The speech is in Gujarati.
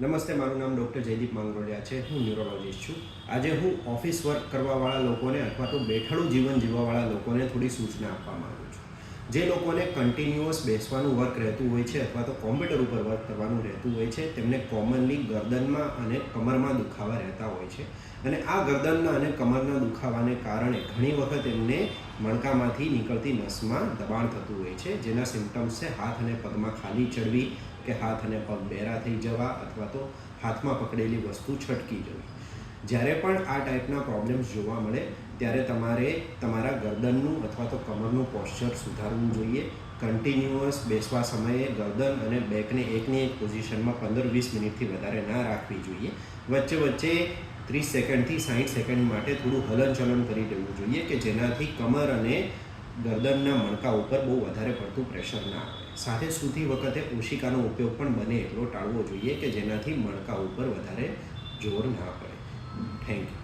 નમસ્તે, મારું નામ ડૉક્ટર જયદીપ માંગરોલિયા છે. હું ન્યુરોલોજીસ્ટ છું. આજે હું ઓફિસ વર્ક કરવાવાળા લોકોને અથવા તો બેઠાડું જીવન જીવવાવાળા લોકોને થોડી સૂચના આપવા માગું છું. જે લોકોને કન્ટિન્યુઅસ બેસવાનું વર્ક રહેતું હોય છે અથવા તો કોમ્પ્યુટર ઉપર વર્ક કરવાનું રહેતું હોય છે, તેમને કોમનલી ગરદનમાં અને કમરમાં દુખાવા રહેતા હોય છે. અને આ ગરદનના અને કમરના દુખાવાને કારણે ઘણી વખત એમને મણકામાંથી નીકળતી નસમાં દબાણ થતું હોય છે, જેના સિમ્ટમ્સ છે હાથ અને પગમાં ખાલી ચડવી કે હાથ અને પગ બેરા થઈ જવા અથવા તો હાથમાં પકડેલી વસ્તુ છટકી જવી. જ્યારે પણ આ ટાઈપના પ્રોબ્લેમ્સ જોવા મળે ત્યારે તમારે તમારા ગરદનનું અથવા તો કમરનું પોસ્ચર સુધારવું જોઈએ. કન્ટિન્યુઅસ બેસવા સમયે ગરદન અને બેકને એકની એક પોઝિશનમાં 15-20 મિનિટથી વધારે ના રાખવી જોઈએ. વચ્ચે વચ્ચે 30 સેકન્ડથી 60 સેકન્ડ માટે થોડું હલનચલન કરી દેવું જોઈએ કે જેનાથી કમર અને ગરદનના મણકા ઉપર બહુ વધારે પડતું પ્રેશર ના આવે. સાથે સૂતી વખતે ઓશિકાનો ઉપયોગ પણ બને એટલો ટાળવો જોઈએ કે જેનાથી મણકા ઉપર વધારે જોર ના પડે. Thank you.